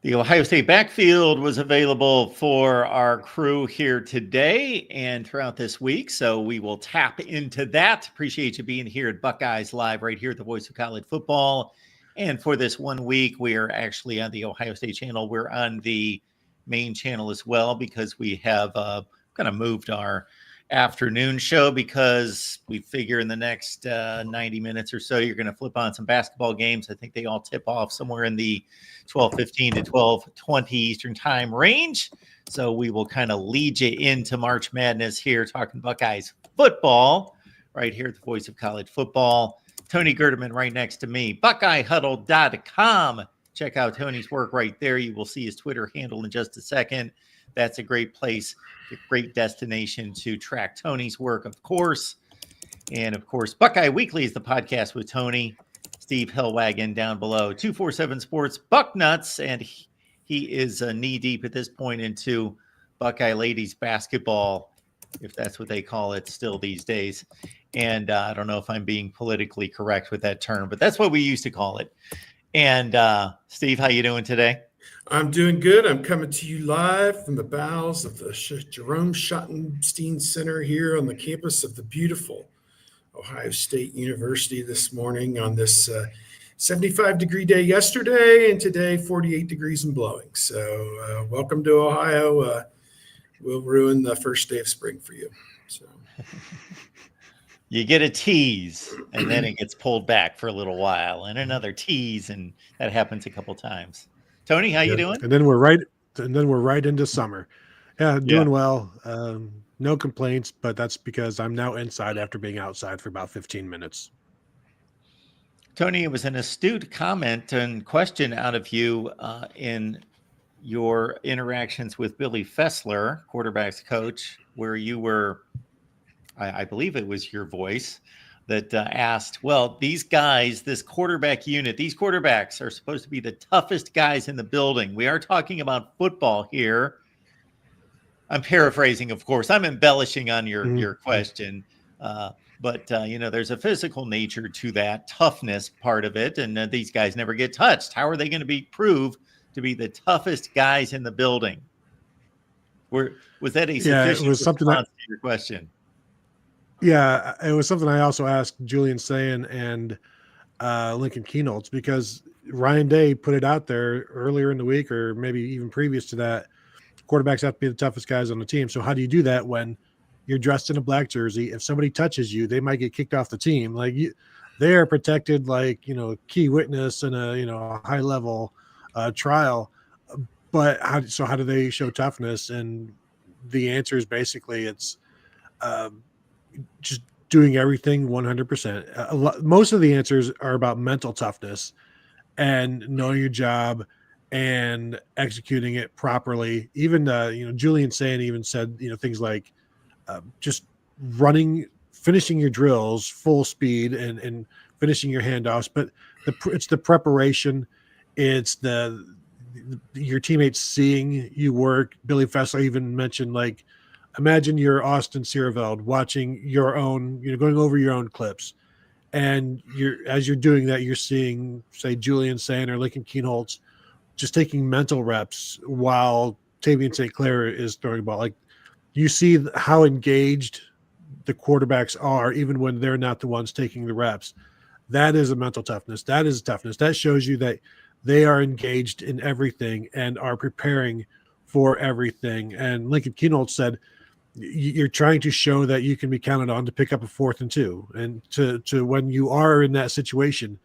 The Ohio State backfield was available for our crew here today and throughout this week, so we will tap into that. Appreciate you being here at Buckeyes Live right here at the Voice of College Football. And for this 1 week, we are actually on the Ohio State channel. We're on the main channel as well because we have kind of moved our afternoon show because we figure in the next 90 minutes or so, you're going to flip on some basketball games. I think they all tip off somewhere in the 12:15 to 12:20 Eastern time range. So we will kind of lead you into March Madness here, talking Buckeyes football right here at the Voice of College Football. Tony Gerdeman right next to me, BuckeyeHuddle.com. Check out Tony's work right there. You will see his Twitter handle in just a second. That's a great place, a great destination to track Tony's work, of course. And, of course, Buckeye Weekly is the podcast with Tony. Steve Hillwagon down below, 247 Sports Bucknuts, and he is knee-deep at this point into Buckeye ladies basketball, if that's what they call it still these days. And I don't know if I'm being politically correct with that term, but that's what we used to call it. And, Steve, how you doing today? I'm doing good. I'm coming to you live from the bowels of the Jerome Schottenstein Center here on the campus of the beautiful Ohio State University this morning on this 75-degree day yesterday, and today 48 degrees and blowing. So welcome to Ohio. We'll ruin the first day of spring for you. So you get a tease, and then it gets pulled back for a little while, and another tease, and that happens a couple times. Tony, how you doing? And then we're right into summer. Yeah, doing well. No complaints, but that's because I'm now inside after being outside for about 15 minutes. Tony, it was an astute comment and question out of you in your interactions with Billy Fessler, quarterback's coach, where you were, I believe it was your voice that asked, well, these guys, this quarterback unit, these quarterbacks are supposed to be the toughest guys in the building. We are talking about football here. I'm paraphrasing, of course. I'm embellishing on your question. But there's a physical nature to that toughness part of it. And these guys never get touched. How are they going to be proved to be the toughest guys in the building? Was that a sufficient response to your question? Yeah, it was something I also asked Julian Sayin and Lincoln Keenholz, because Ryan Day put it out there earlier in the week, or maybe even previous to that. Quarterbacks have to be the toughest guys on the team. So how do you do that when you're dressed in a black jersey? If somebody touches you, they might get kicked off the team. They are protected like, key witness in a high level trial. But how do they show toughness? And the answer is basically it's just doing everything 100%. Most of the answers are about mental toughness and knowing your job and executing it properly. Even Julian Sayin even said things like just finishing your drills full speed and finishing your handoffs. But it's the preparation, it's your teammates seeing you work. Billy Fessler even mentioned, imagine you're Austin Seerveld watching your own, going over your own clips. And as you're doing that, you're seeing, say, Julian Sayin or Lincoln Keenholz just taking mental reps while Tavian St. Clair is throwing the ball. You see how engaged the quarterbacks are, even when they're not the ones taking the reps. That is a mental toughness. That is toughness. That shows you that they are engaged in everything and are preparing for everything. And Lincoln Keenholz said, you're trying to show that you can be counted on to pick up a 4th and 2, and to when you are in that situation,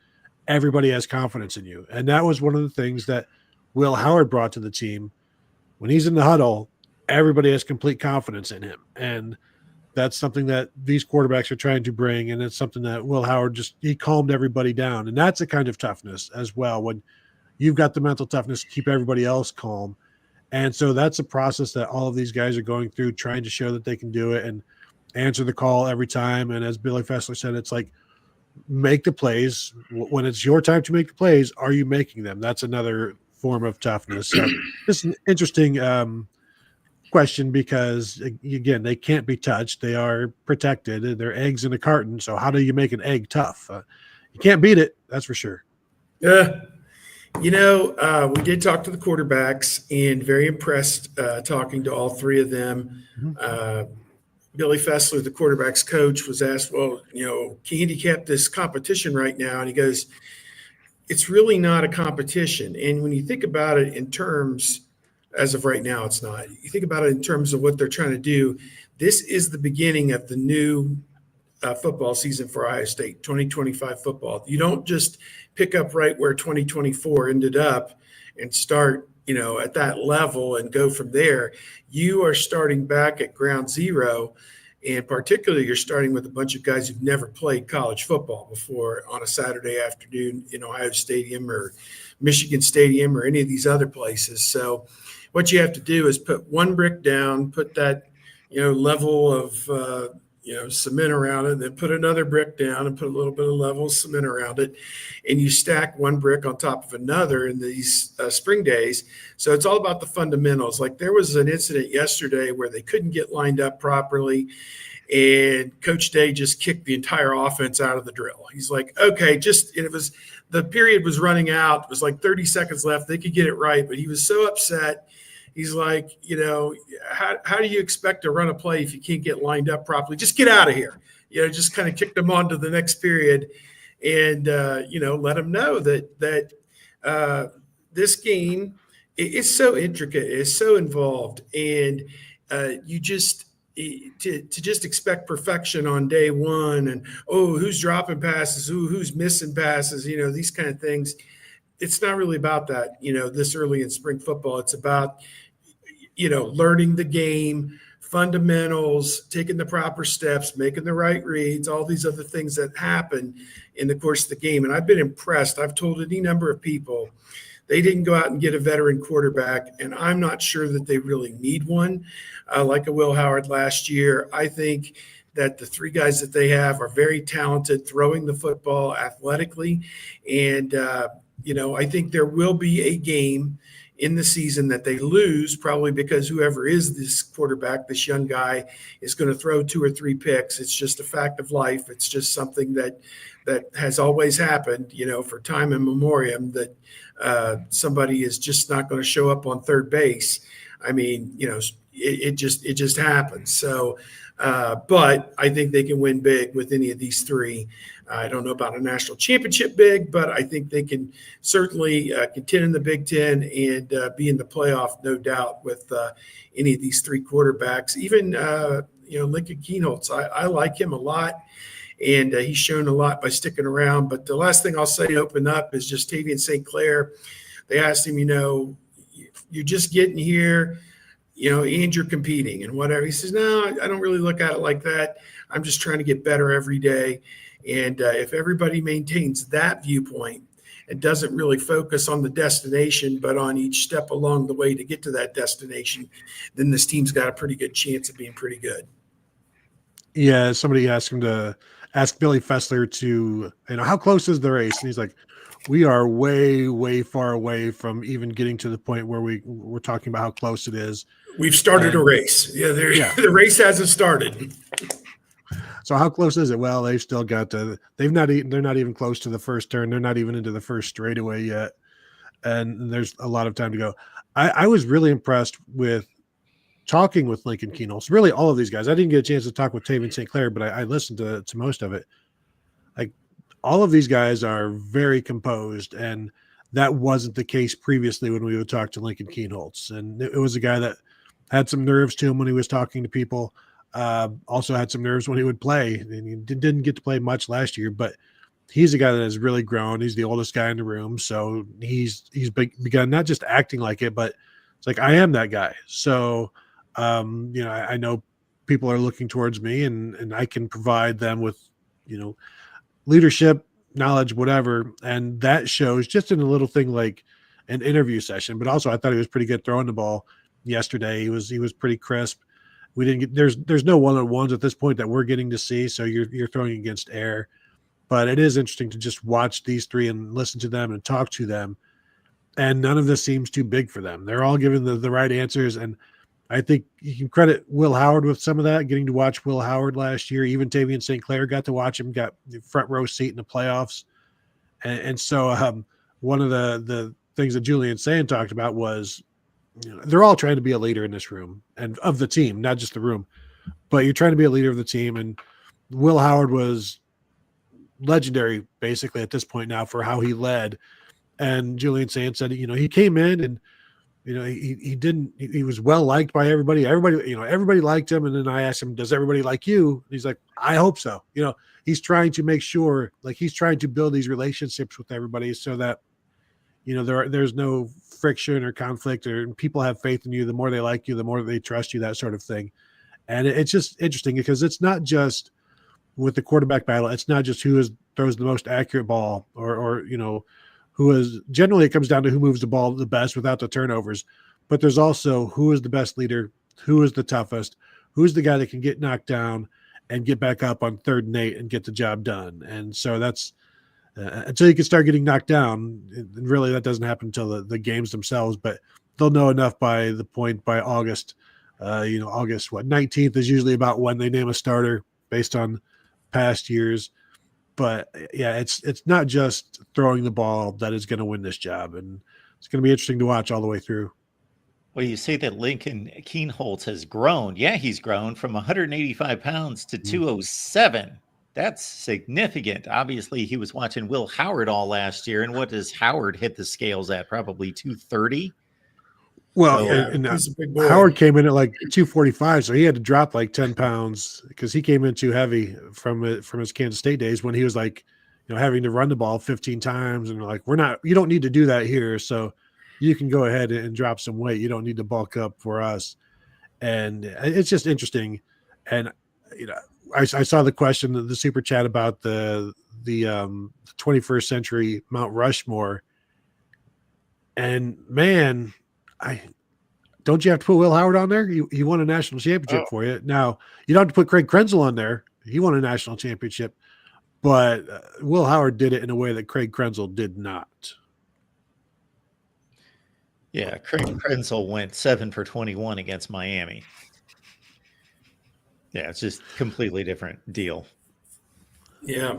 everybody has confidence in you. And that was one of the things that Will Howard brought to the team. When he's in the huddle, everybody has complete confidence in him. And that's something that these quarterbacks are trying to bring. And it's something that Will Howard he calmed everybody down. And that's a kind of toughness as well, when you've got the mental toughness to keep everybody else calm. And so that's a process that all of these guys are going through, trying to show that they can do it and answer the call every time. And as Billy Fessler said, it's like, make the plays. When it's your time to make the plays, are you making them? That's another form of toughness. So it's an interesting question, because, again, they can't be touched. They are protected. They're eggs in a carton. So how do you make an egg tough? You can't beat it. That's for sure. Yeah. We did talk to the quarterbacks and very impressed talking to all three of them. Billy Fessler, the quarterback's coach, was asked, well, can you handicap this competition right now? And he goes, it's really not a competition. And when you think about it in terms, as of right now, it's not. You think about it in terms of what they're trying to do. This is the beginning of the new football season for Ohio State, 2025 football. You don't just pick up right where 2024 ended up and start, at that level and go from there. You are starting back at ground zero. And particularly, you're starting with a bunch of guys who've never played college football before on a Saturday afternoon in Ohio Stadium or Michigan Stadium or any of these other places. So what you have to do is put one brick down, put that, level of, cement around it, then put another brick down and put a little bit of level cement around it. And you stack one brick on top of another in these spring days. So it's all about the fundamentals. Like there was an incident yesterday where they couldn't get lined up properly. And Coach Day just kicked the entire offense out of the drill. He's like, okay, the period was running out. It was like 30 seconds left. They could get it right, but he was so upset. He's like, how do you expect to run a play if you can't get lined up properly? Just get out of here. Just kind of kicked them on to the next period and, let them know that this game is so intricate, it's so involved. And to just expect perfection on day one and, who's dropping passes, who's missing passes, these kind of things. It's not really about that, this early in spring football. It's about, learning the game, fundamentals, taking the proper steps, making the right reads, all these other things that happen in the course of the game. And I've been impressed. I've told any number of people they didn't go out and get a veteran quarterback, and I'm not sure that they really need one like a Will Howard last year. I think that the three guys that they have are very talented throwing the football athletically. And, I think there will be a game in the season that they lose, probably because whoever is this quarterback, this young guy, is going to throw 2 or 3 picks. It's just a fact of life. It's just something that has always happened, for time immemorial, that somebody is just not going to show up on third base. I mean, it just happens. So, but I think they can win big with any of these three. I don't know about a national championship big, but I think they can certainly contend in the Big Ten and be in the playoff, no doubt, with any of these three quarterbacks. Even, Lincoln Kienholz, I like him a lot, and he's shown a lot by sticking around. But the last thing I'll say to open up is just Tavian St. Clair. They asked him, you're just getting here, and you're competing and whatever. He says, no, I don't really look at it like that. I'm just trying to get better every day. And if everybody maintains that viewpoint and doesn't really focus on the destination, but on each step along the way to get to that destination, then this team's got a pretty good chance of being pretty good. Yeah, somebody asked him to ask Billy Fessler to, how close is the race? And he's like, we are way, way far away from even getting to the point where we're talking about how close it is. We've started a race. Yeah, the race hasn't started. So how close is it? Well, they've still got they're not even close to the first turn. They're not even into the first straightaway yet. And there's a lot of time to go. I was really impressed with talking with Lincoln Kienholz, really all of these guys. I didn't get a chance to talk with Tavian St. Clair, but I listened to most of it. Like all of these guys are very composed, and that wasn't the case previously when we would talk to Lincoln Kienholz. And it was a guy that had some nerves to him when he was talking to people. Also had some nerves when he would play, and he didn't get to play much last year, but he's a guy that has really grown. He's the oldest guy in the room. So he's begun not just acting like it, but it's like, I am that guy. So, I know people are looking towards me, and I can provide them with, leadership, knowledge, whatever. And that shows just in a little thing like an interview session, but also I thought he was pretty good throwing the ball yesterday. He was pretty crisp. We didn't get there's no one-on-ones at this point that we're getting to see. So you're throwing against air, but it is interesting to just watch these three and listen to them and talk to them. And none of this seems too big for them. They're all giving the right answers. And I think you can credit Will Howard with some of that, getting to watch Will Howard last year. Even Tavian St. Clair got to watch him, got the front row seat in the playoffs. And so one of the things that Julian Sayin talked about was, they're all trying to be a leader in this room and of the team, not just the room, but you're trying to be a leader of the team. And Will Howard was legendary basically at this point now for how he led. And Julian Sayin said, he came in and, he was well liked by everybody. Everybody liked him. And then I asked him, does everybody like you? And he's like, I hope so. He's trying to make sure, like, he's trying to build these relationships with everybody so that, there's no friction or conflict, or people have faith in you. The more they like you, the more they trust you, that sort of thing. And it's just interesting because it's not just with the quarterback battle. It's not just who throws the most accurate ball or who is, generally it comes down to who moves the ball the best without the turnovers, but there's also who is the best leader, who is the toughest, who's the guy that can get knocked down and get back up on 3rd and 8 and get the job done. And so that's until you can start getting knocked down, and really that doesn't happen until the games themselves, but they'll know enough by August. August 19th is usually about when they name a starter based on past years. But yeah, it's not just throwing the ball that is going to win this job, and it's going to be interesting to watch all the way through. Well, you say that Lincoln Keenholz has grown. Yeah, he's grown from 185 pounds to 207. That's significant. Obviously, he was watching Will Howard all last year. And what does Howard hit the scales at? Probably 230. Well, he's a big boy. Howard came in at like 245, so he had to drop like 10 pounds because he came in too heavy from his Kansas State days when he was like, having to run the ball 15 times. And like, you don't need to do that here. So you can go ahead and drop some weight. You don't need to bulk up for us. And it's just interesting. And, I saw the question, the super chat about the 21st century Mount Rushmore. And man, don't you have to put Will Howard on there? He won a national championship for you. Now, you don't have to put Craig Krenzel on there. He won a national championship. But Will Howard did it in a way that Craig Krenzel did not. Yeah, Craig Krenzel went 7 for 21 against Miami. Yeah, it's just completely different deal. Yeah.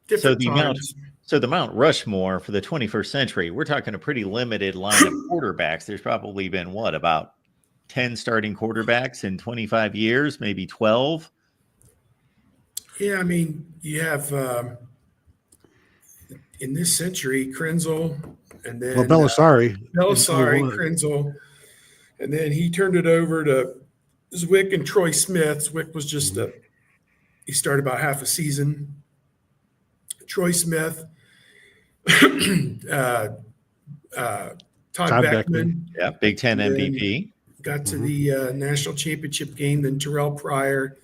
So the Mount Rushmore for the 21st century, we're talking a pretty limited line of quarterbacks. There's probably been about 10 starting quarterbacks in 25 years, maybe 12. Yeah, I mean, you have in this century Krenzel, and then Belisari, Krenzel, and then he turned it over to Zwick and Troy Smith. Zwick was just he started about half a season. Troy Smith, Todd Beckman. Yeah, Big Ten MVP. Got to the national championship game. Then Terrell Pryor,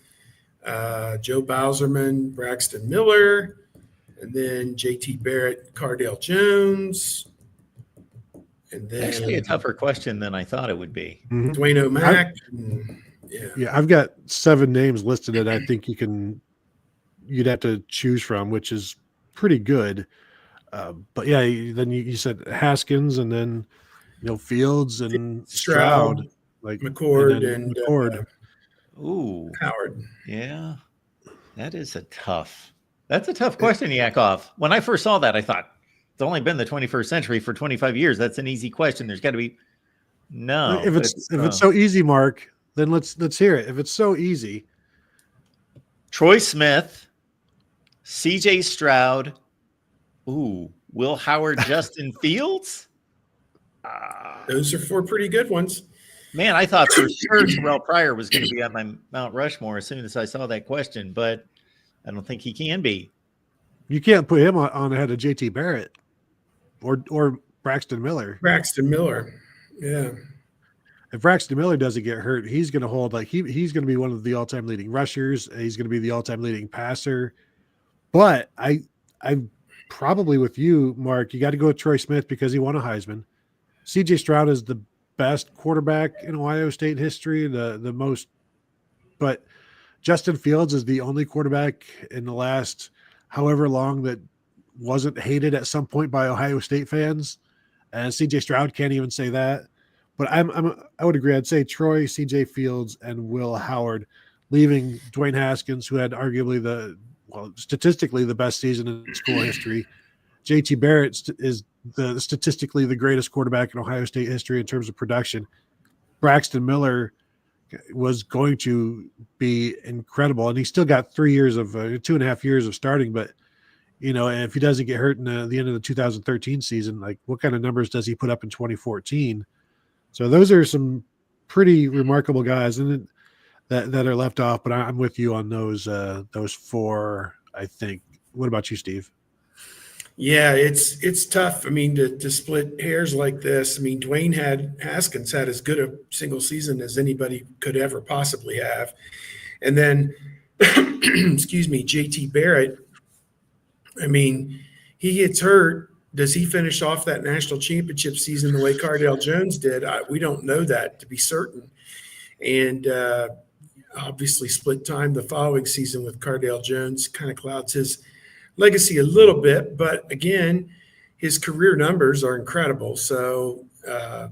Joe Bowserman, Braxton Miller, and then J.T. Barrett, Cardale Jones. And then Actually a tougher question than I thought it would be. Dwayne O'Mac. Yeah, I've got 7 names listed that I think you'd have to choose from, which is pretty good. But yeah, then you said Haskins, and then Fields and Stroud, like McCord and McCord. Ooh, Howard. Yeah, that's a tough question, Yakov. When I first saw that, I thought it's only been the 21st century for 25 years. That's an easy question. There's got to be no. If it's so easy, Mark, then let's hear it. If it's so easy, Troy Smith, C.J. Stroud, Will Howard, Justin Fields. Those are 4 pretty good ones. Man, I thought for sure Terrell Pryor was going to be on my Mount Rushmore as soon as I saw that question, but I don't think he can be. You can't put him on ahead of J.T. Barrett or Braxton Miller. Yeah. If Braxton Miller doesn't get hurt, he's going to hold he's going to be one of the all-time leading rushers. He's going to be the all-time leading passer. But I probably with you, Mark, you got to go with Troy Smith because he won a Heisman. C.J. Stroud is the best quarterback in Ohio State history, the most. But Justin Fields is the only quarterback in the last however long that wasn't hated at some point by Ohio State fans. And C.J. Stroud can't even say that. But I would agree. I'd say Troy, C.J. Fields, and Will Howard, leaving Dwayne Haskins, who had arguably statistically the best season in school history, JT Barrett is statistically the greatest quarterback in Ohio State history in terms of production. Braxton Miller was going to be incredible, and he still got 3 years of 2.5 years of starting. But if he doesn't get hurt in the end of the 2013 season, like what kind of numbers does he put up in 2014? So those are some pretty remarkable guys, and that are left off. But I'm with you on those four, I think. What about you, Steve? Yeah, it's tough. I mean, to split hairs like this. I mean, Dwayne Haskins had as good a single season as anybody could ever possibly have. And then, excuse me, JT Barrett, I mean, he gets hurt. Does he finish off that national championship season the way Cardale Jones did? We don't know that to be certain. And obviously split time the following season with Cardale Jones kind of clouds his legacy a little bit, but again, his career numbers are incredible. So I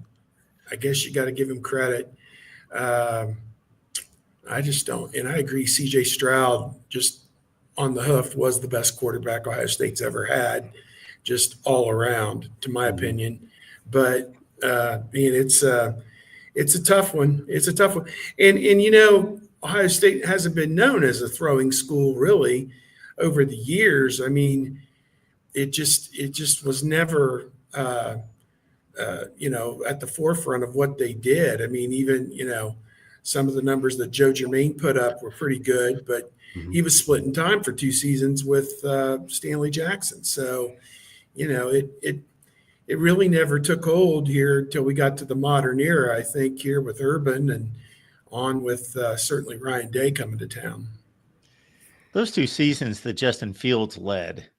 guess you got to give him credit. I just don't, and I agree. CJ Stroud, just on the hoof, was the best quarterback Ohio State's ever had, just all around, to my opinion. But it's a tough one. It's a tough one, and Ohio State hasn't been known as a throwing school really over the years. I mean, it just was never, at the forefront of what they did. I mean, even, some of the numbers that Joe Germain put up were pretty good, but he was splitting time for 2 seasons with Stanley Jackson. So, it really never took hold here until we got to the modern era, I think, here with Urban and on with certainly Ryan Day coming to town. Those 2 seasons that Justin Fields led,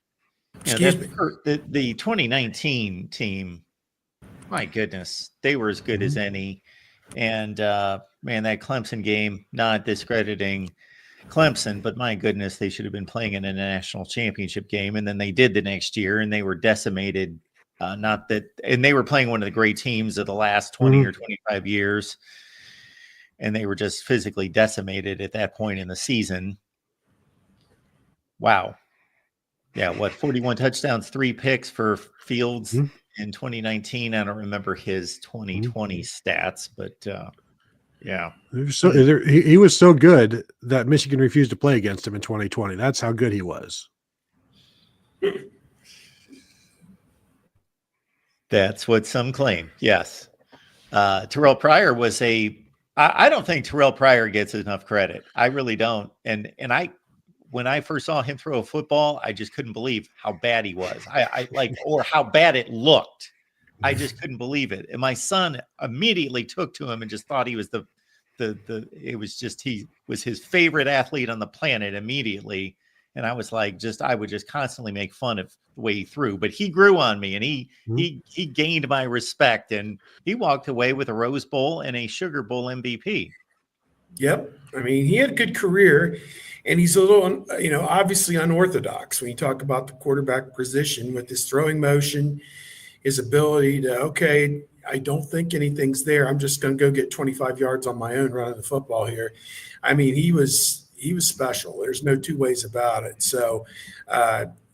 the 2019 team, my goodness, they were as good as any. And man, that Clemson game, not discrediting Clemson, but my goodness, they should have been playing in a national championship game. And then they did the next year, and they were decimated. And they were playing one of the great teams of the last 20 or 25 years. And they were just physically decimated at that point in the season. Wow. Yeah, 41 touchdowns, 3 picks for Fields in 2019. I don't remember his 2020 stats, but yeah. He was so good that Michigan refused to play against him in 2020. That's how good he was. That's what some claim. Yes. Terrell Pryor was I don't think Terrell Pryor gets enough credit. I really don't. And when I first saw him throw a football, I just couldn't believe how bad he was. Or how bad it looked. I just couldn't believe it. And my son immediately took to him and just thought he was he was his favorite athlete on the planet immediately. And I was like, I would just constantly make fun of the way he threw, but he grew on me, and he gained my respect, and he walked away with a Rose Bowl and a Sugar Bowl MVP. Yep. I mean, he had a good career, and he's a little, obviously unorthodox when you talk about the quarterback position with his throwing motion, his ability to, I don't think anything's there. I'm just going to go get 25 yards on my own running the football here. I mean, he was special. There's no 2 ways about it. So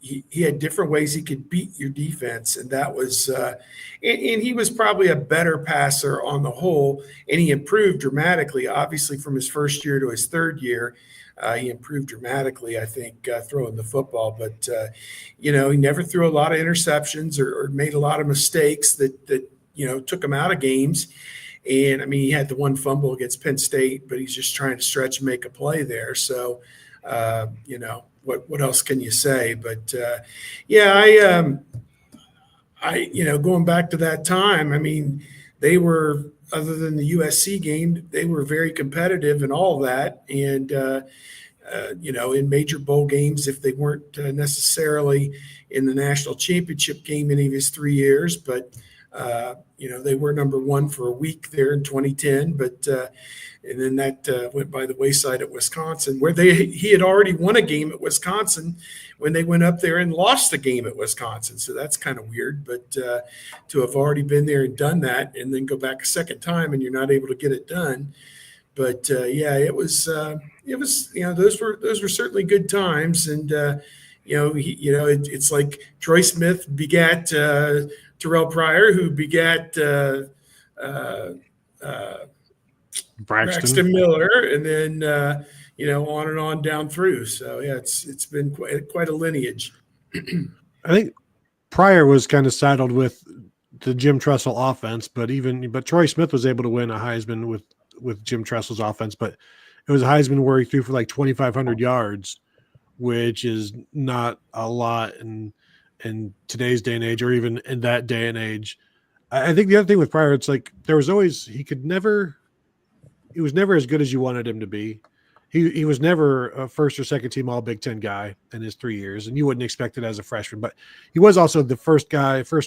he had different ways he could beat your defense, and that was and he was probably a better passer on the whole, and he improved dramatically, obviously, from his first year to his third year. He improved dramatically, I think, throwing the football. But, he never threw a lot of interceptions or made a lot of mistakes that took him out of games. And, I mean, he had the 1 fumble against Penn State, but he's just trying to stretch and make a play there. So, what else can you say? But, going back to that time, I mean, they were, other than the USC game, they were very competitive and all that. And, in major bowl games, if they weren't necessarily in the national championship game any of his 3 years, but, they were number 1 for a week there in 2010, but and then that went by the wayside at Wisconsin, where he had already won a game at Wisconsin when they went up there and lost the game at Wisconsin. So that's kind of weird, but to have already been there and done that, and then go back a second time and you're not able to get it done. But it was those were certainly good times, and It's like Troy Smith begat Terrell Pryor, who begat Braxton Miller, and then on and on down through. So yeah, it's been quite a lineage. I think Pryor was kind of saddled with the Jim Tressel offense, but Troy Smith was able to win a Heisman with Jim Tressel's offense, but it was a Heisman where he threw for like 2,500 yards, which is not a lot in today's day and age, or even in that day and age. I think the other thing with Pryor, it's like there was always he was never as good as you wanted him to be. He was never a first or second team all Big Ten guy in his 3 years, and you wouldn't expect it as a freshman. But he was also the first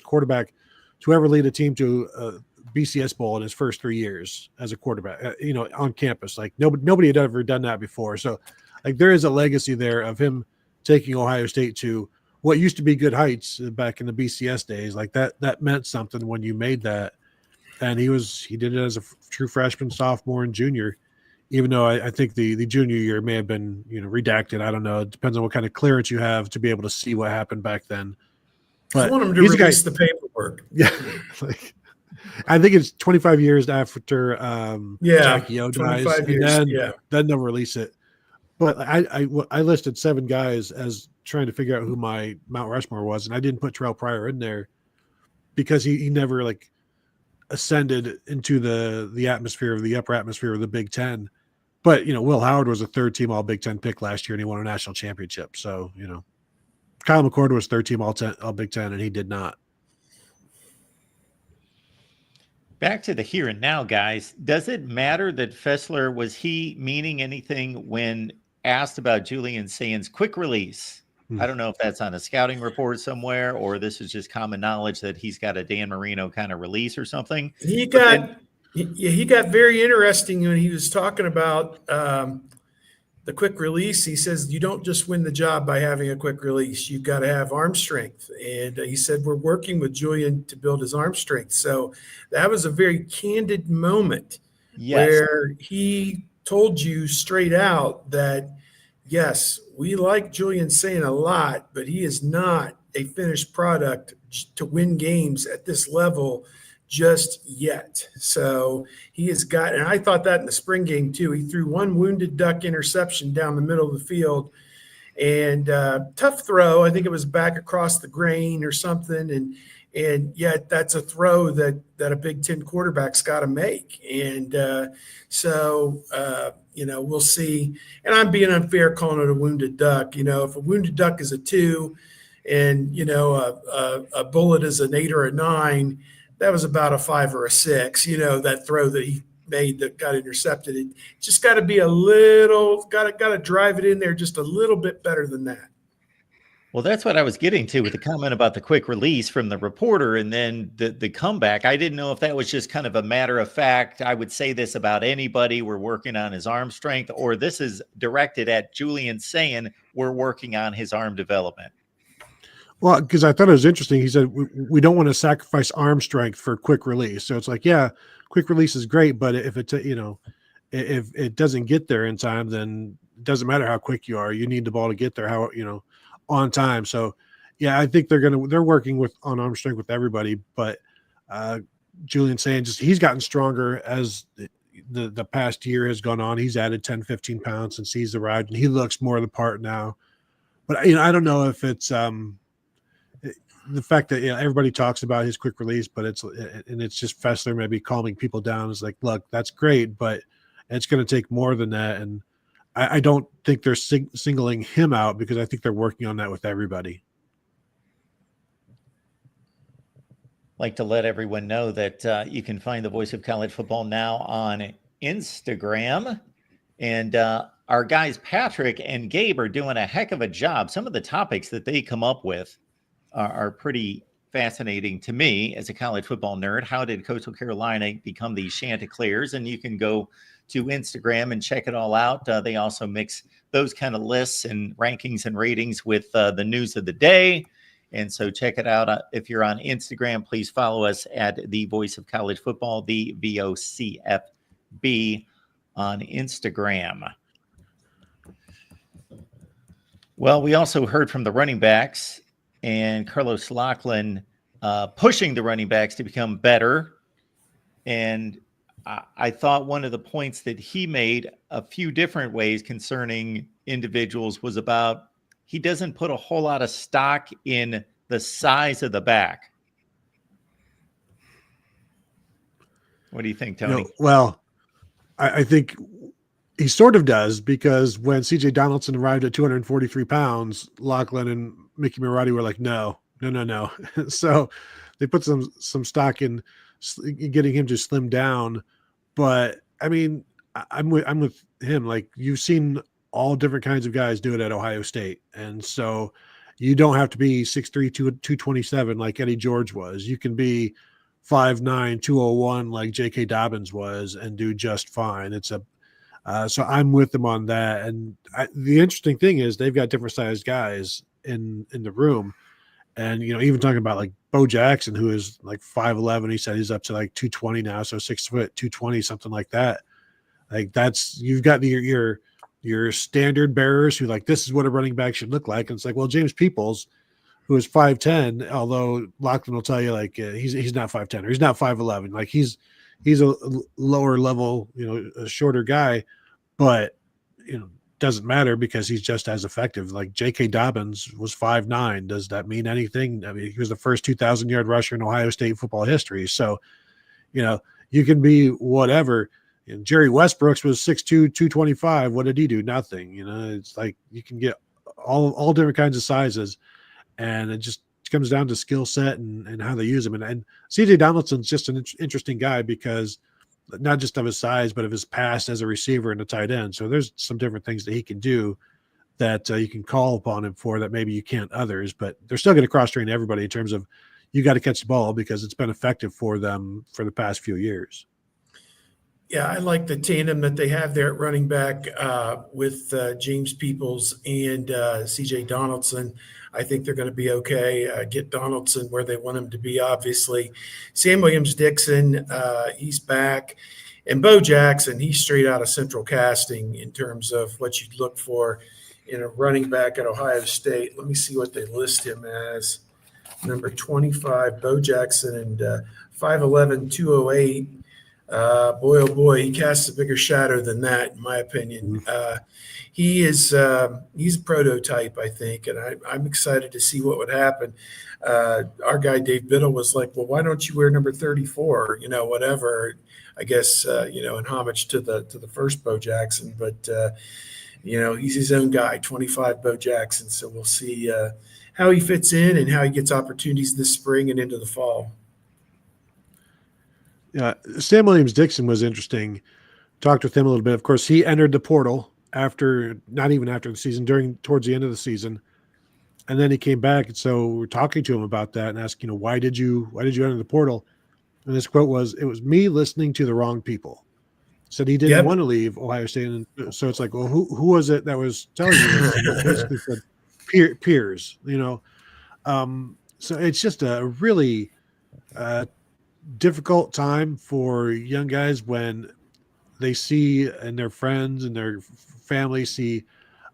quarterback to ever lead a team to a BCS Bowl in his first 3 years as a quarterback, on campus. Like nobody had ever done that before. So like there is a legacy there of him taking Ohio State to what used to be good heights back in the BCS days. Like that meant something when you made that. And he did it as a true freshman, sophomore, and junior, even though I think the junior year may have been, redacted. I don't know. It depends on what kind of clearance you have to be able to see what happened back then. But I want him to release the paperwork. Yeah. I think it's 25 years after Jackie O dies, and then they'll release it. But I listed 7 guys as trying to figure out who my Mount Rushmore was, and I didn't put Terrell Pryor in there because he never ascended into the atmosphere of the upper atmosphere of the Big Ten. But Will Howard was a 3rd team all Big Ten pick last year, and he won a national championship. So Kyle McCord was 3rd team all Big Ten, and he did not. Back to the here and now, guys. Does it matter that Fessler, was he meaning anything when asked about Julian Sayin's quick release? I don't know if that's on a scouting report somewhere, or this is just common knowledge that he's got a Dan Marino kind of release or something. He got very interesting when he was talking about the quick release. He says you don't just win the job by having a quick release. You've got to have arm strength. And he said we're working with Julian to build his arm strength. So that was a very candid moment where he told you straight out that, yes, we like Julian Sayin a lot, but he is not a finished product to win games at this level just yet. So he has got, and I thought that in the spring game too. He threw one wounded duck interception down the middle of the field, and tough throw. I think it was back across the grain or something, and yet that's a throw that a Big Ten quarterback's got to make. And we'll see. And I'm being unfair calling it a wounded duck. If a wounded duck is a 2 and, a bullet is an 8 or a 9, that was about a 5 or a 6, that throw that he made that got intercepted. It just got to be got to drive it in there just a little bit better than that. Well, that's what I was getting to with the comment about the quick release from the reporter and then the comeback. I didn't know if that was just kind of a matter of fact. I would say this about anybody. We're working on his arm strength, or this is directed at Julian Sayin. We're working on his arm development. Well, because I thought it was interesting. He said, we don't want to sacrifice arm strength for quick release. So it's like, yeah, quick release is great. But if it, if it doesn't get there in time, then it doesn't matter how quick you are. You need the ball to get there, on time. So yeah, I think they're working on arm strength with everybody, but Julian Sayin, he's gotten stronger as the past year has gone on. He's added 10, 15 pounds since he's arrived, and he looks more the part now. But I don't know if it's the fact that everybody talks about his quick release, but it's just Fessler maybe calming people down. Is like, look, that's great, but it's going to take more than that. And I don't think they're singling him out, because I think they're working on that with everybody. Like to let everyone know that you can find the Voice of College Football now on Instagram, and our guys Patrick and Gabe are doing a heck of a job. Some of the topics that they come up with are pretty fascinating to me as a college football nerd. How did Coastal Carolina become the Chanticleers? And you can go to Instagram and check it all out. They also mix those kind of lists and rankings and ratings with the news of the day. And so check it out. If you're on Instagram, please follow us at the Voice of College Football, the VOCFB on Instagram. Well, we also heard from the running backs and Carlos Lachlan pushing the running backs to become better. And I thought one of the points that he made a few different ways concerning individuals was about he doesn't put a whole lot of stock in the size of the back. What do you think, Tony? Well, I think he sort of does, because when CJ Donaldson arrived at 243 pounds, Lachlan and Mickey Marotti were like, no. So they put some stock in getting him to slim down. But I mean, I'm with him. Like, you've seen all different kinds of guys do it at Ohio State. And so you don't have to be 6'3", 227 like Eddie George was. You can be 5'9", 201 like J.K. Dobbins was and do just fine. It's so I'm with them on that. And the interesting thing is they've got different sized guys in the room. And, even talking about like Bo Jackson, who is like 5'11", he said he's up to like 220 now. So 6 foot, 220, something like that. Like, you've got your standard bearers who like, this is what a running back should look like. And it's like, well, James Peoples, who is 5'10", although Lachlan will tell you like he's not 5'10", or he's not 5'11". Like he's a lower level, a shorter guy, but doesn't matter because he's just as effective. Like J.K. Dobbins was 5'9". Does that mean anything? I mean, he was the first 2,000-yard rusher in Ohio State football history. So, you can be whatever. And Jerry Westbrooks was 6'2", 225. What did he do? Nothing. It's like you can get all different kinds of sizes, and it just comes down to skill set and how they use him. And CJ Donaldson's just an interesting guy because not just of his size, but of his past as a receiver and a tight end. So there's some different things that he can do that you can call upon him for that maybe you can't others, but they're still going to cross-train everybody in terms of you got to catch the ball because it's been effective for them for the past few years. Yeah, I like the tandem that they have there at running back with James Peoples and CJ Donaldson. I think they're going to be okay. Get Donaldson where they want him to be, obviously. Sam Williams-Dixon, he's back. And Bo Jackson, he's straight out of central casting in terms of what you'd look for in a running back at Ohio State. Let me see what they list him as. Number 25, Bo Jackson, and 5'11", 208. Boy, oh boy, he casts a bigger shadow than that, in my opinion. He's a prototype, I think, and I'm excited to see what would happen. Our guy Dave Biddle was like, well, why don't you wear number 34? Whatever. I guess in homage to the first Bo Jackson, but he's his own guy, 25 Bo Jackson. So we'll see how he fits in and how he gets opportunities this spring and into the fall. Yeah, Sam Williams-Dixon was interesting. Talked with him a little bit. Of course, he entered the portal not even after the season, towards the end of the season, and then he came back. And so we're talking to him about that and asking, why did you enter the portal? And his quote was, "It was me listening to the wrong people." Said he didn't want to leave Ohio State, and so it's like, well, who was it that was telling you this? And he basically said peers. So it's just a really difficult time for young guys when they see and their friends and their family see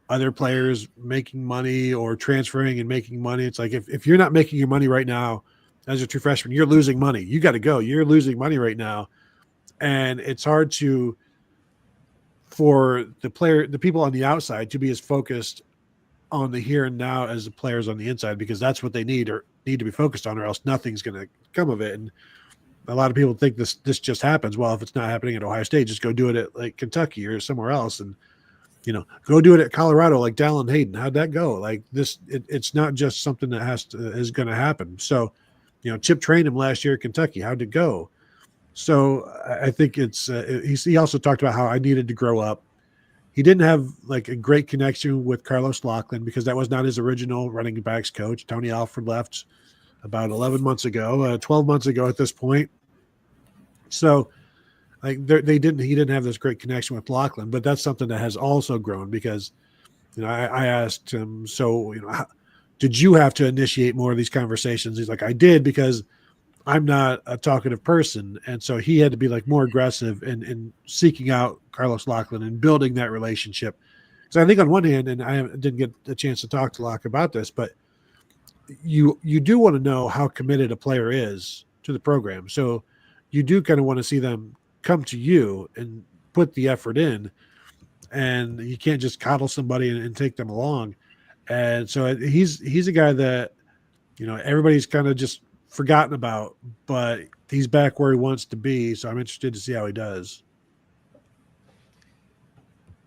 other players making money or transferring and making money. It's like if you're not making your money right now as a true freshman, you're losing money. You got to go. You're losing money right now. And it's hard for the people on the outside to be as focused on the here and now as the players on the inside, because that's what they need to be focused on, or else nothing's going to come of it. And a lot of people think this just happens. Well, if it's not happening at Ohio State, just go do it at like Kentucky or somewhere else. And, go do it at Colorado, like Dallin Hayden. How'd that go? Like this, it's not just something that is going to happen. So, Chip trained him last year at Kentucky. How'd it go? So I think he also talked about how I needed to grow up. He didn't have like a great connection with Carlos Lachlan because that was not his original running backs coach. Tony Alford left about 11 months ago, 12 months ago at this point. So like he didn't have this great connection with Lachlan, but that's something that has also grown because, I asked him, so, did you have to initiate more of these conversations? He's like, I did, because I'm not a talkative person. And so he had to be like more aggressive in seeking out Carlos Lachlan and building that relationship. So I think on one hand, and didn't get a chance to talk to Locke about this, but you do want to know how committed a player is to the program. So you do kind of want to see them come to you and put the effort in, and you can't just coddle somebody and take them along. And so he's a guy that, everybody's kind of just forgotten about, but he's back where he wants to be. So I'm interested to see how he does.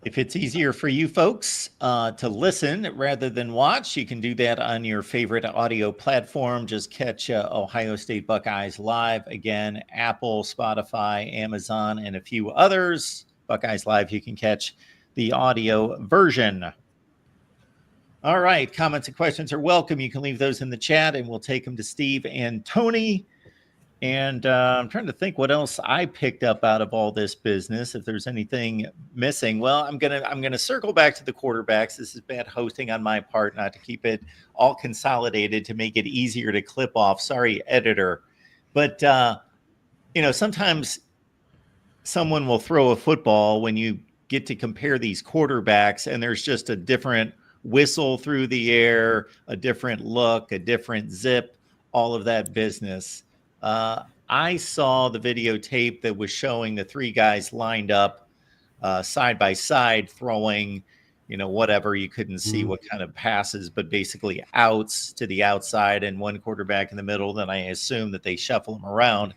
If it's easier for you folks to listen rather than watch, you can do that on your favorite audio platform. Just catch Ohio State Buckeyes live. Again, Apple, Spotify, Amazon, and a few others. Buckeyes Live, you can catch the audio version. All right, comments and questions are welcome. You can leave those in the chat, and we'll take them to Steve and Tony. And I'm trying to think what else I picked up out of all this business. If there's anything missing, well, I'm gonna circle back to the quarterbacks. This is bad hosting on my part, not to keep it all consolidated to make it easier to clip off. Sorry, editor. But sometimes someone will throw a football when you get to compare these quarterbacks, and there's just a different whistle through the air, a different look, a different zip, all of that business. I saw the videotape that was showing the three guys lined up side by side throwing, whatever. You couldn't see what kind of passes, but basically outs to the outside and one quarterback in the middle. Then I assume that they shuffle them around.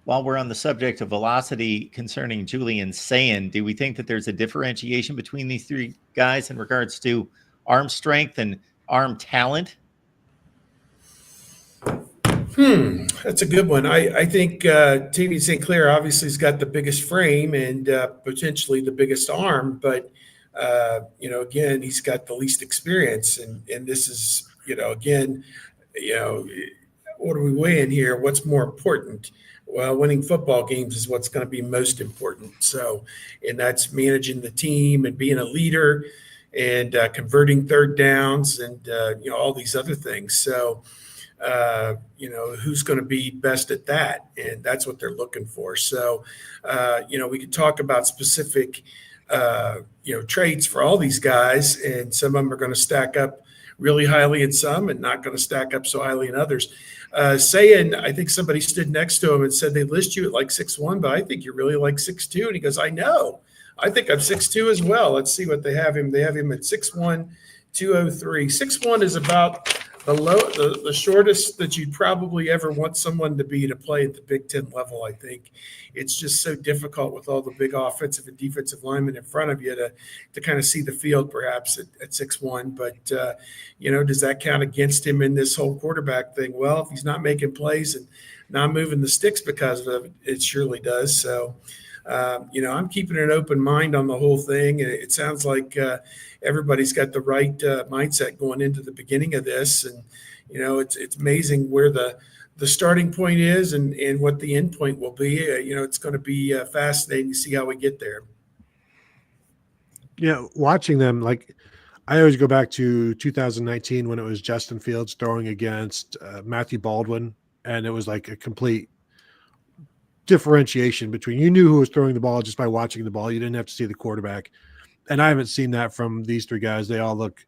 While we're on the subject of velocity concerning Julian Sayin, do we think that there's a differentiation between these three guys in regards to arm strength and arm talent? That's a good one. I think Tavian St. Clair obviously has got the biggest frame and potentially the biggest arm, but again, he's got the least experience, and this is, again, what are we weighing here? What's more important? Well, winning football games is what's going to be most important. So, and that's managing the team and being a leader and converting third downs and all these other things. So. Who's going to be best at that? And that's what they're looking for. So, we could talk about specific, traits for all these guys, and some of them are going to stack up really highly in some and not going to stack up so highly in others. Saying, I think somebody stood next to him and said they list you at like 6'1", but I think you're really like 6'2". And he goes, I know. I think I'm 6'2" as well. Let's see what they have him. They have him at 6'1", 203. 6'1" is about the shortest that you'd probably ever want someone to be to play at the Big Ten level. I think it's just so difficult with all the big offensive and defensive linemen in front of you to kind of see the field perhaps at 6'1". But, does that count against him in this whole quarterback thing? Well, if he's not making plays and not moving the sticks because of it, it surely does. So, I'm keeping an open mind on the whole thing. It sounds like everybody's got the right mindset going into the beginning of this. And, it's amazing where the starting point is and what the end point will be. It's going to be fascinating to see how we get there. Yeah, watching them, like I always go back to 2019 when it was Justin Fields throwing against Matthew Baldwin, and it was like a complete differentiation between, you knew who was throwing the ball just by watching the ball. You didn't have to see the quarterback. And I haven't seen that from these three guys. They all look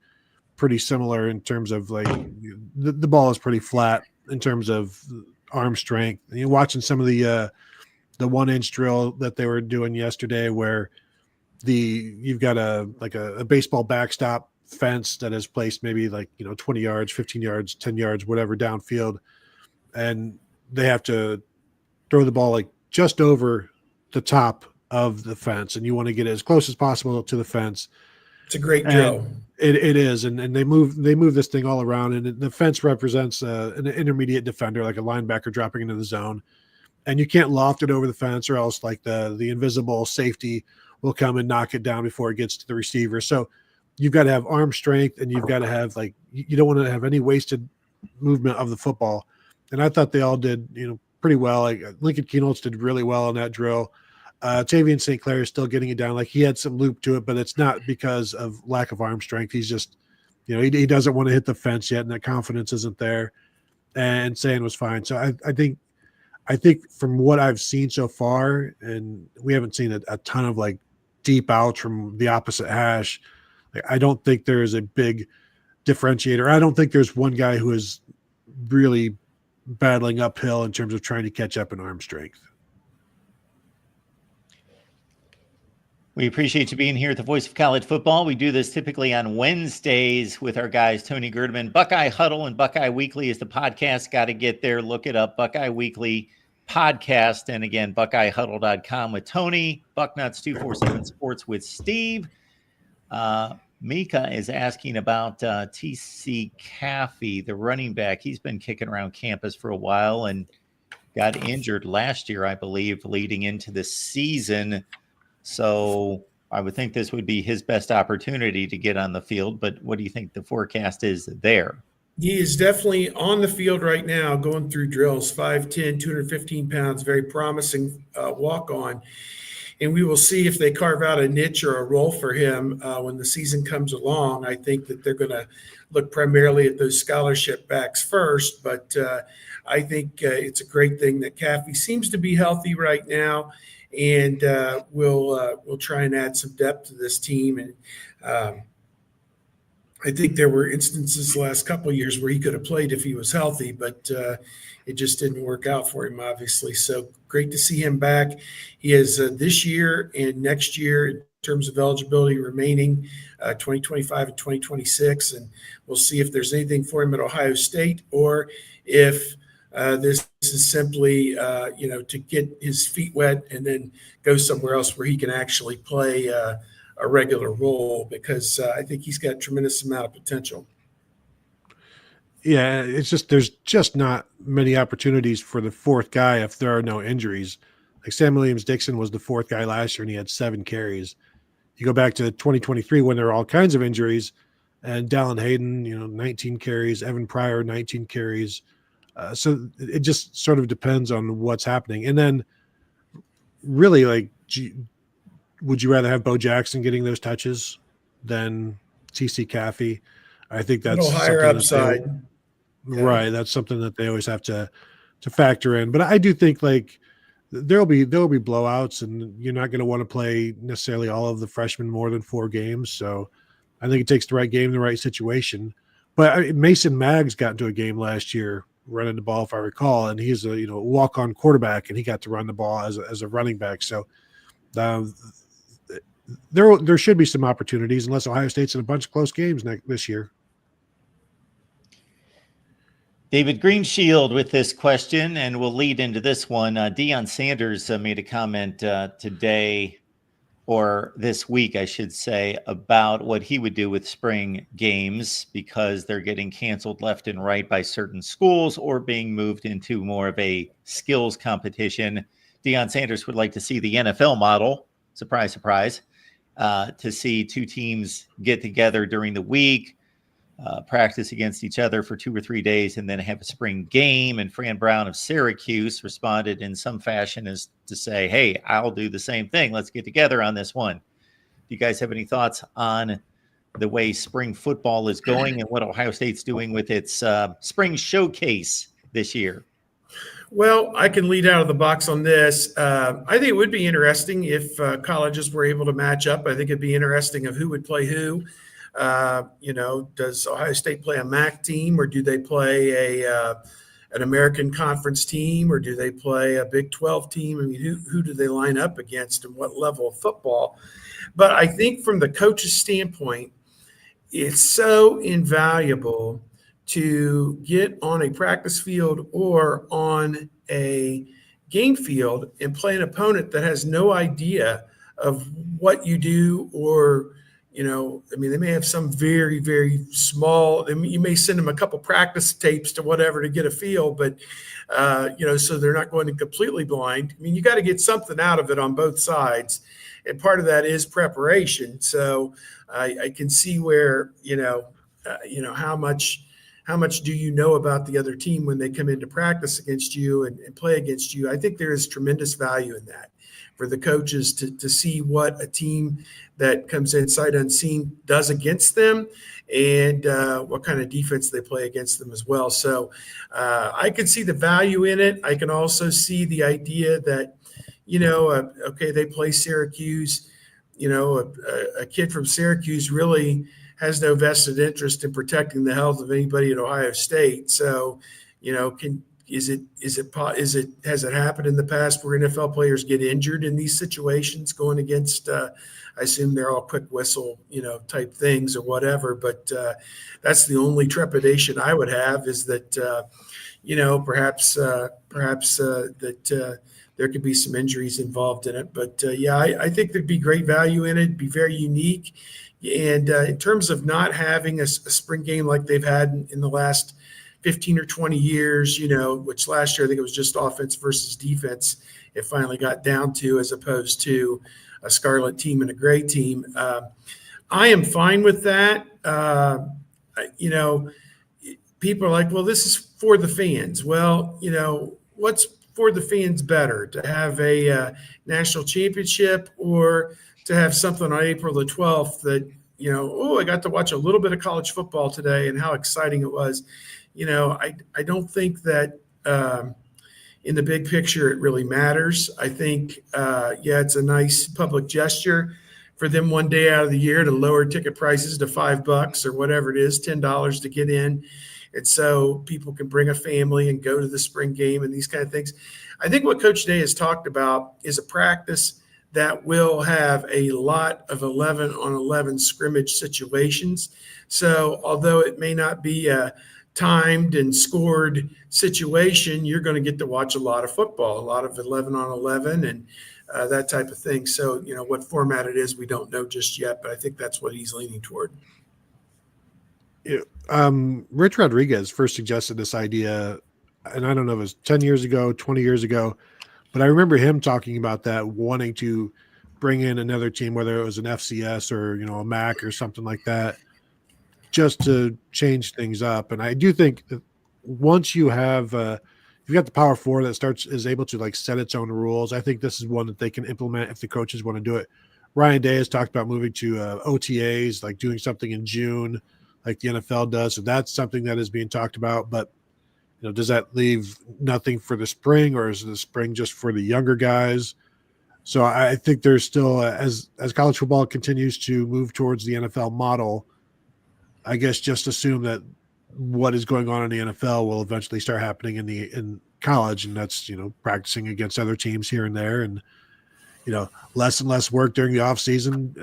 pretty similar in terms of like the ball is pretty flat in terms of arm strength. And you're watching some of the 1-inch drill that they were doing yesterday where you've got a baseball backstop fence that is placed maybe 20 yards, 15 yards, 10 yards, whatever downfield. And they have to throw the ball like just over the top of the fence, and you want to get as close as possible to the fence. It's a great drill. It is, and they move this thing all around, and the fence represents an intermediate defender, like a linebacker dropping into the zone, and you can't loft it over the fence, or else like the invisible safety will come and knock it down before it gets to the receiver. So you've got to have arm strength, and you've got to have you don't want to have any wasted movement of the football. And I thought they all did pretty well. Like Lincoln Keenholz did really well on that drill. Tavian St. Clair is still getting it down. Like he had some loop to it, but it's not because of lack of arm strength. He's just, he doesn't want to hit the fence yet, and that confidence isn't there. And Sayin was fine. So I think from what I've seen so far, and we haven't seen a ton of like deep outs from the opposite hash. I don't think there's a big differentiator. I don't think there's one guy who is really battling uphill in terms of trying to catch up in arm strength. We appreciate you being here at the Voice of College Football. We do this typically on Wednesdays with our guys, Tony Gerdeman. Buckeye Huddle and Buckeye Weekly is the podcast. Got to get there. Look it up. Buckeye Weekly podcast. And again, BuckeyeHuddle.com with Tony. Bucknuts 247 Sports with Steve. Mika is asking about TC Caffey, the running back. He's been kicking around campus for a while and got injured last year, I believe, leading into the season. So I would think this would be his best opportunity to get on the field. But what do you think the forecast is there? He is definitely on the field right now, going through drills, 5'10", 215 pounds, very promising walk-on. And we will see if they carve out a niche or a role for him when the season comes along. I think that they're going to look primarily at those scholarship backs first. But I think it's a great thing that Caffey seems to be healthy right now. And we'll try and add some depth to this team. And I think there were instances the last couple of years where he could have played if he was healthy, but it just didn't work out for him, obviously. So great to see him back. He has this year and next year in terms of eligibility remaining, 2025 and 2026. And we'll see if there's anything for him at Ohio State or if this is simply, to get his feet wet and then go somewhere else where he can actually play a regular role, because I think he's got a tremendous amount of potential. Yeah, it's just there's just not many opportunities for the fourth guy if there are no injuries. Like Sam Williams-Dixon was the fourth guy last year, and he had 7 carries. You go back to 2023 when there were all kinds of injuries, and Dallin Hayden, 19 carries, Evan Pryor, 19 carries. So it just sort of depends on what's happening. And then really, would you rather have Bo Jackson getting those touches than TC Caffey? I think that's a little higher upside. Right. That's something that they always have to factor in. But I do think there'll be blowouts, and you're not going to want to play necessarily all of the freshmen more than 4 games. So I think it takes the right game in the right situation. But Mason Maggs got into a game last year running the ball, if I recall, and he's a walk-on quarterback, and he got to run the ball as a running back. So there should be some opportunities, unless Ohio State's in a bunch of close games this year. David Greenshield with this question, and we'll lead into this one. Deion Sanders made a comment today, or this week, I should say, about what he would do with spring games because they're getting canceled left and right by certain schools or being moved into more of a skills competition. Deion Sanders would like to see the NFL model, surprise, surprise, to see 2 teams get together during the week, practice against each other for 2 or 3 days, and then have a spring game. And Fran Brown of Syracuse responded in some fashion as to say, hey, I'll do the same thing. Let's get together on this one. Do you guys have any thoughts on the way spring football is going and what Ohio State's doing with its spring showcase this year? Well, I can lead out of the box on this. I think it would be interesting if colleges were able to match up. I think it'd be interesting of who would play who. Does Ohio State play a MAC team, or do they play an American Conference team, or do they play a Big 12 team? I mean, who do they line up against and what level of football? But I think from the coach's standpoint, it's so invaluable to get on a practice field or on a game field and play an opponent that has no idea of what you do, or they may have some very, very small, you may send them a couple practice tapes to whatever to get a feel, but, so they're not going in completely blind. I mean, you got to get something out of it on both sides. And part of that is preparation. So I can see where, how much do you know about the other team when they come into practice against you and play against you? I think there is tremendous value in that for the coaches to see what a team that comes in sight unseen does against them, and what kind of defense they play against them as well. So I can see the value in it. I can also see the idea that, okay, they play Syracuse. a kid from Syracuse really has no vested interest in protecting the health of anybody at Ohio State. So, has it happened in the past where NFL players get injured in these situations going against, I assume they're all quick whistle, type things or whatever. But that's the only trepidation I would have, is that, perhaps that there could be some injuries involved in it. But I think there'd be great value in it. It'd be very unique. And in terms of not having a spring game like they've had in the last 15 or 20 years, which last year I think it was just offense versus defense, it finally got down to, as opposed to a scarlet team and a gray team. I am fine with that. People are like, well, this is for the fans. Well, what's for the fans better, to have a national championship, or to have something on April the 12th that, I got to watch a little bit of college football today and how exciting it was. I don't think that in the big picture it really matters. I think, it's a nice public gesture for them one day out of the year to lower ticket prices to $5 or whatever it is, $10 to get in. And so people can bring a family and go to the spring game and these kind of things. I think what Coach Day has talked about is a practice that will have a lot of 11-on-11 scrimmage situations. So although it may not be a timed and scored situation, you're going to get to watch a lot of football, a lot of 11-on-11 and that type of thing. So, what format it is, we don't know just yet, but I think that's what he's leaning toward. Rich Rodriguez first suggested this idea, and I don't know if it was 10 years ago, 20 years ago, but I remember him talking about that, wanting to bring in another team, whether it was an FCS or, a MAC or something like that, just to change things up. And I do think that once you have, you've got the Power Four that is able to set its own rules, I think this is one that they can implement if the coaches want to do it. Ryan Day has talked about moving to OTAs, like doing something in June, like the NFL does. So that's something that is being talked about. But, does that leave nothing for the spring, or is the spring just for the younger guys? So I think there's still, as college football continues to move towards the NFL model, I guess just assume that what is going on in the NFL will eventually start happening in college. And that's, practicing against other teams here and there. And, less and less work during the off season,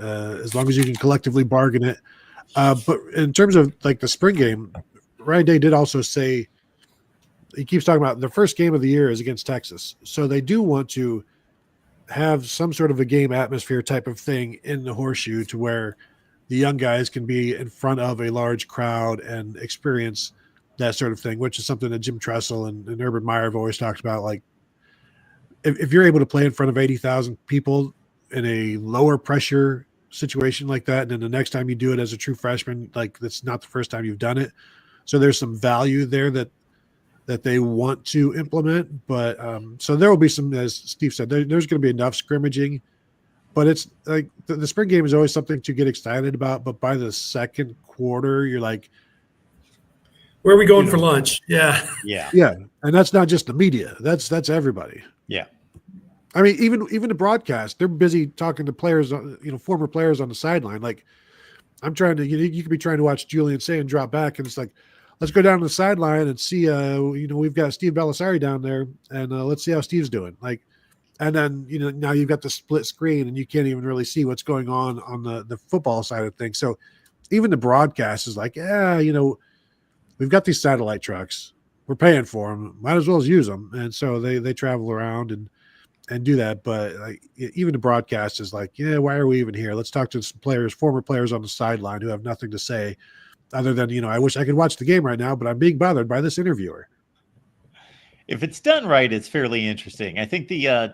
as long as you can collectively bargain it. But in terms of the spring game, Ryan Day did also say, he keeps talking about the first game of the year is against Texas. So they do want to have some sort of a game atmosphere type of thing in the Horseshoe, to where the young guys can be in front of a large crowd and experience that sort of thing, which is something that Jim Tressel and Urban Meyer have always talked about. Like, if you're able to play in front of 80,000 people in a lower pressure situation like that, and then the next time you do it as a true freshman, that's not the first time you've done it. So there's some value there that they want to implement. But so there will be some, as Steve said, there's going to be enough scrimmaging, but it's like the spring game is always something to get excited about. But by the second quarter, you're like, where are we going for lunch? Yeah. And that's not just the media. That's everybody. Yeah. I mean, even the broadcast, they're busy talking to players, former players on the sideline. Like, I'm trying to, you could be trying to watch Julian Sayin drop back, and it's like, let's go down to the sideline and see, we've got Steve Balisari down there, and let's see how Steve's doing. Like, and then, now you've got the split screen, and you can't even really see what's going on the football side of things. So even the broadcast is like, we've got these satellite trucks, we're paying for them, might as well use them. And so they travel around and do that. But even the broadcast is like, why are we even here? Let's talk to some players, former players on the sideline who have nothing to say other than, I wish I could watch the game right now, but I'm being bothered by this interviewer. If it's done right, it's fairly interesting. I think the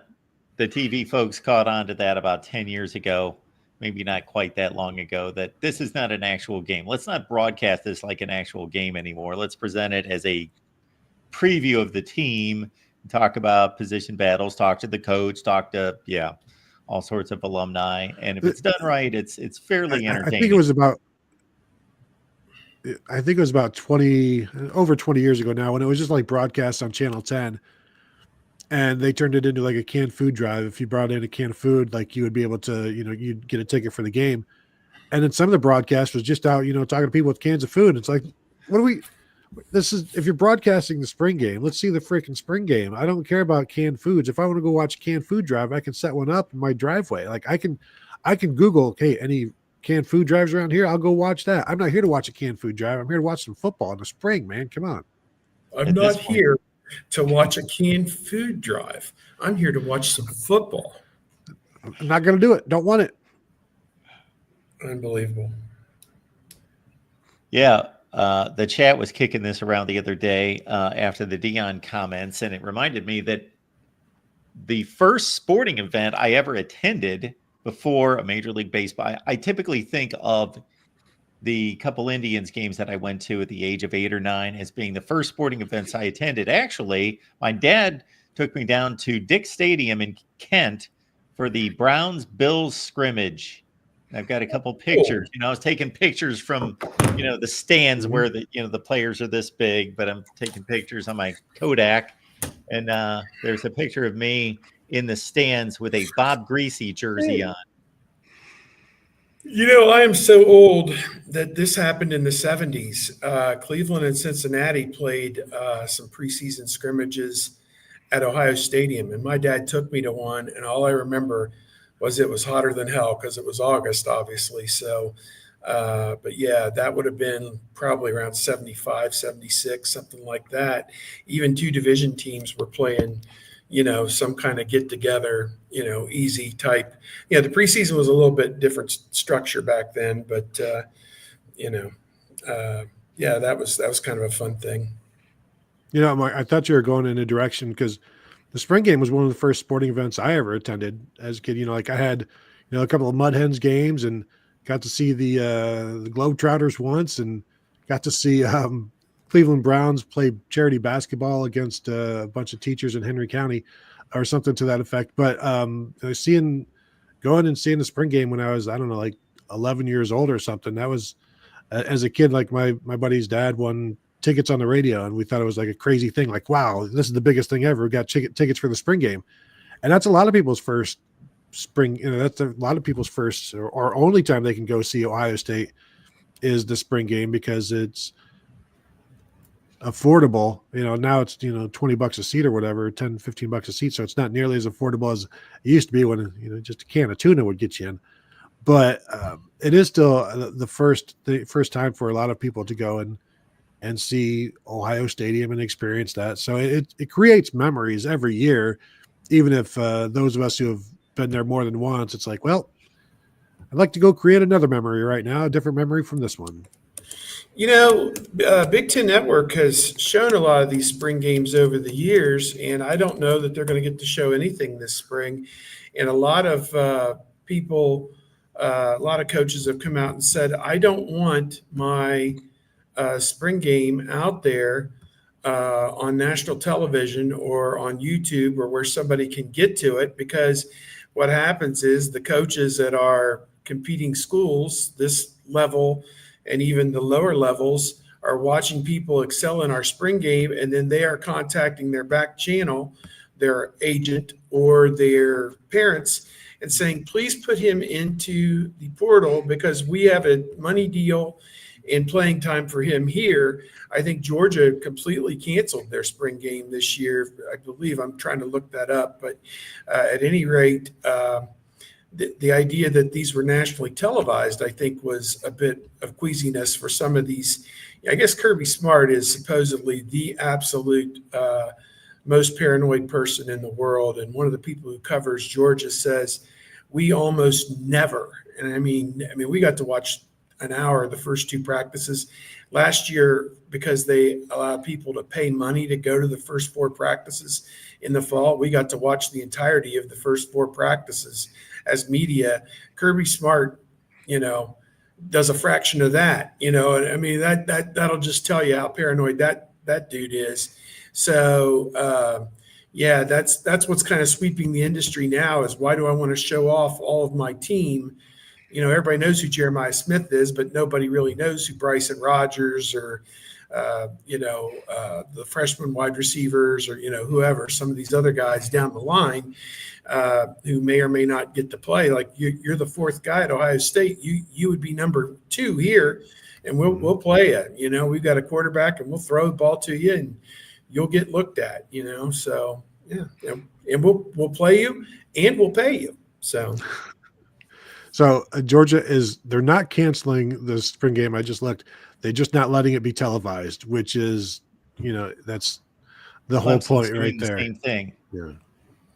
TV folks caught on to that about 10 years ago, maybe not quite that long ago, that this is not an actual game. Let's not broadcast this like an actual game anymore. Let's present it as a preview of the team, talk about position battles, talk to the coach, talk to, all sorts of alumni. And if it's done right, it's fairly entertaining. I think it was about over 20 years ago now, when it was just like broadcast on Channel 10. and they turned it into like a canned food drive. If you brought in a can of food, like you would be able to, you'd get a ticket for the game. And then some of the broadcast was just out, talking to people with cans of food. It's like, what do we? This is, if you're broadcasting the spring game, let's see the freaking spring game. I don't care about canned foods. If I want to go watch a canned food drive, I can set one up in my driveway. Like I can Google, okay, any canned food drives around here, I'll go watch that. I'm not here to watch a canned food drive. I'm here to watch some football in the spring, man. Come on. I'm not here to watch a canned food drive. I'm here to watch some football. I'm not going to do it. Don't want it. Unbelievable. Yeah. The chat was kicking this around the other day after the Dion comments, and it reminded me that the first sporting event I ever attended before a Major League Baseball, I typically think of the couple Indians games that I went to at the age of 8 or 9 as being the first sporting events I attended. Actually, my dad took me down to Dick Stadium in Kent for the Browns-Bills scrimmage. I've got a couple pictures. I was taking pictures from, the stands where the players are this big, but I'm taking pictures on my Kodak. And there's a picture of me in the stands with a Bob Greasy jersey on. I am so old that this happened in the 70s. Cleveland and Cincinnati played some preseason scrimmages at Ohio Stadium, and my dad took me to one, and all I remember was it was hotter than hell because it was August, obviously. So, but yeah, that would have been probably around 75, 76, something like that. Even two division teams were playing, some kind of get together, easy type. Yeah, the preseason was a little bit different structure back then, but yeah, that was kind of a fun thing. I thought you were going in a direction because the spring game was one of the first sporting events I ever attended as a kid. Like I had, a couple of Mud Hens games and got to see the Globetrotters once and got to see Cleveland Browns play charity basketball against a bunch of teachers in Henry County or something to that effect. But going and seeing the spring game when I was, I don't know, like 11 years old or something, that was as a kid, like my buddy's dad won tickets on the radio and we thought it was like a crazy thing. Like, wow, this is the biggest thing ever. We got tickets for the spring game. And that's a lot of people's first spring, that's a lot of people's first or only time they can go see Ohio State is the spring game because it's affordable. Now it's, $20 a seat or whatever, 10, $15 a seat. So it's not nearly as affordable as it used to be when, just a can of tuna would get you in. But it is still the first time for a lot of people to go and see Ohio Stadium and experience that. So it creates memories every year, even if those of us who have been there more than once, it's like, well, I'd like to go create another memory right now, a different memory from this one. Big Ten Network has shown a lot of these spring games over the years, and I don't know that they're going to get to show anything this spring. And a lot of people, a lot of coaches have come out and said, I don't want my spring game out there on national television or on YouTube or where somebody can get to it, because what happens is the coaches at our competing schools, this level and even the lower levels, are watching people excel in our spring game, and then they are contacting their back channel, their agent or their parents, and saying, please put him into the portal because we have a money deal and playing time for him here. I think Georgia completely canceled their spring game this year. I believe, I'm trying to look that up, but at any rate, the idea that these were nationally televised, I think, was a bit of queasiness for some of these. I guess Kirby Smart is supposedly the absolute most paranoid person in the world. And one of the people who covers Georgia says, we almost never, and I mean, we got to watch an hour of the first two practices last year because they allowed people to pay money to go to the first four practices in the fall. We got to watch the entirety of the first four practices as media. Kirby Smart, does a fraction of that, and I mean, that'll just tell you how paranoid that dude is. So, yeah, that's what's kind of sweeping the industry now is, why do I want to show off all of my team? Everybody knows who Jeremiah Smith is, but nobody really knows who Bryson Rogers or the freshman wide receivers or, whoever, some of these other guys down the line who may or may not get to play. Like you're the fourth guy at Ohio State. You would be number 2 here, and we'll play you. We've got a quarterback, and we'll throw the ball to you, and you'll get looked at. So yeah, and we'll play you, and we'll pay you. So Georgia they're not canceling the spring game. I just looked. They're just not letting it be televised, which is, that's the whole point right there. Same thing. Yeah.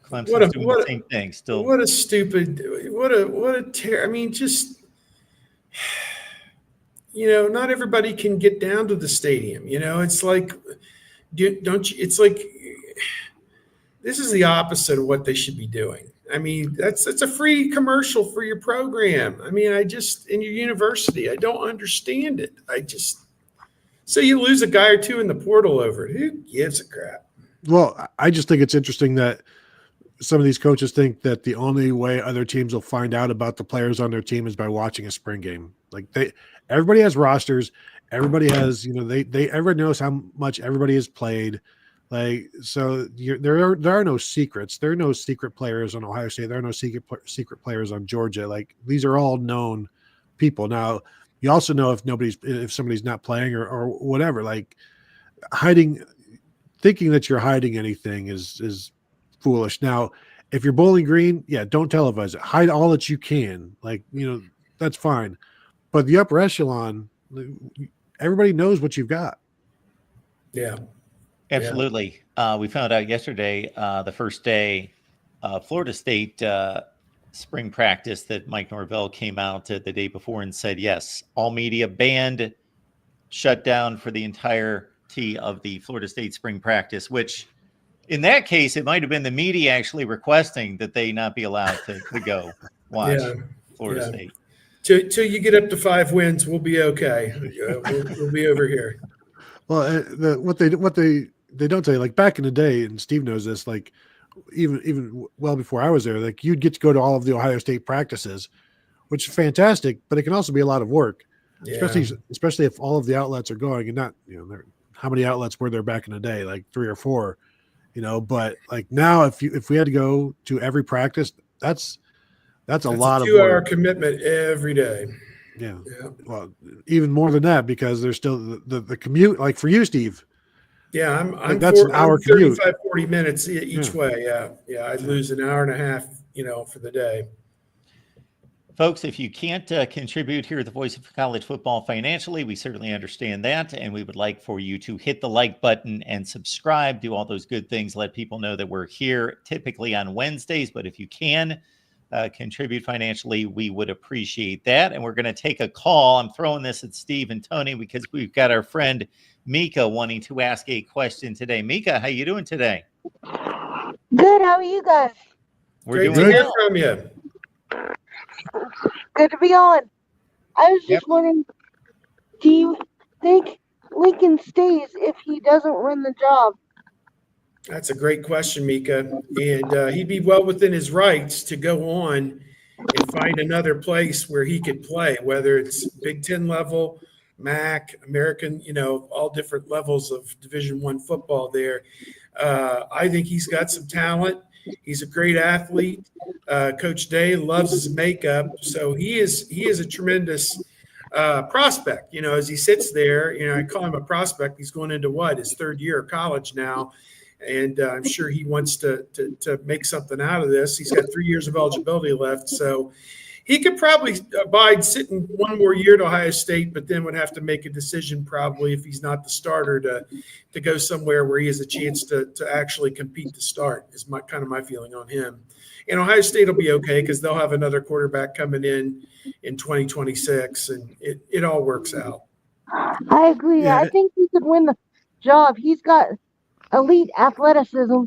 Clemson's doing the same thing still. What a stupid, what a I mean, just, not everybody can get down to the stadium. It's like, don't you, it's like, this is the opposite of what they should be doing. I mean, that's a free commercial for your program. I mean, in your university, I don't understand it. So you lose a guy or two in the portal over it. Who gives a crap? Well, I just think it's interesting that some of these coaches think that the only way other teams will find out about the players on their team is by watching a spring game. Like everybody has rosters. Everybody has, everybody knows how much everybody has played. Like, so there are no secrets. There are no secret players on Ohio State. There are no secret players on Georgia. Like, these are all known people. Now, you also know if somebody's not playing or whatever. Like, thinking that you're hiding anything is foolish. Now, if you're Bowling Green, yeah, don't televise it. Hide all that you can. Like, that's fine. But the upper echelon, everybody knows what you've got. Yeah. Absolutely. We found out yesterday, the first day, Florida State spring practice, that Mike Norvell came out the day before and said, yes, all media banned, shut down for the entirety of the Florida State spring practice, which in that case, it might have been the media actually requesting that they not be allowed to go watch Florida State. Till you get up to 5 wins, we'll be okay. We'll be over here. Well, what they don't tell you, like back in the day, and Steve knows this, like even well before I was there, like you'd get to go to all of the Ohio State practices, which is fantastic, but it can also be a lot of work, especially if all of the outlets are going, and not, how many outlets were there back in the day, like 3 or 4, but like now, if we had to go to every practice, that's a lot of 2-hour commitment every day. Yeah. Well, even more than that, because there's still the commute, like for you, Steve. Yeah, I'm that's an hour commute. 35, 40 minutes each way. Yeah. I'd lose an hour and a half, for the day. Folks, if you can't contribute here at the Voice of College Football financially, we certainly understand that. And we would like for you to hit the like button and subscribe, do all those good things, let people know that we're here typically on Wednesdays. But if you can contribute financially, we would appreciate that. And we're going to take a call. I'm throwing this at Steve and Tony because we've got our friend Mika wanting to ask a question today. Mika, how you doing today? Good. How are you guys? We're Great doing to hear well. from you. Good to be on. I was just wondering, do you think Lincoln stays if he doesn't win the job? That's a great question, Mika. And he'd be well within his rights to go on and find another place where he could play, whether it's Big Ten level, MAC, American, all different levels of Division I football there. I think he's got some talent. He's a great athlete. Coach Day loves his makeup. So he is a tremendous prospect. As he sits there, I call him a prospect. He's going into his 3rd year of college now. And I'm sure he wants to make something out of this. He's got 3 years of eligibility left. So he could probably abide sitting one more year at Ohio State, but then would have to make a decision probably if he's not the starter to go somewhere where he has a chance to actually compete to start is my feeling on him. And Ohio State will be okay because they'll have another quarterback coming in 2026, and it all works out. I agree. Yeah. I think he could win the job. He's got elite athleticism,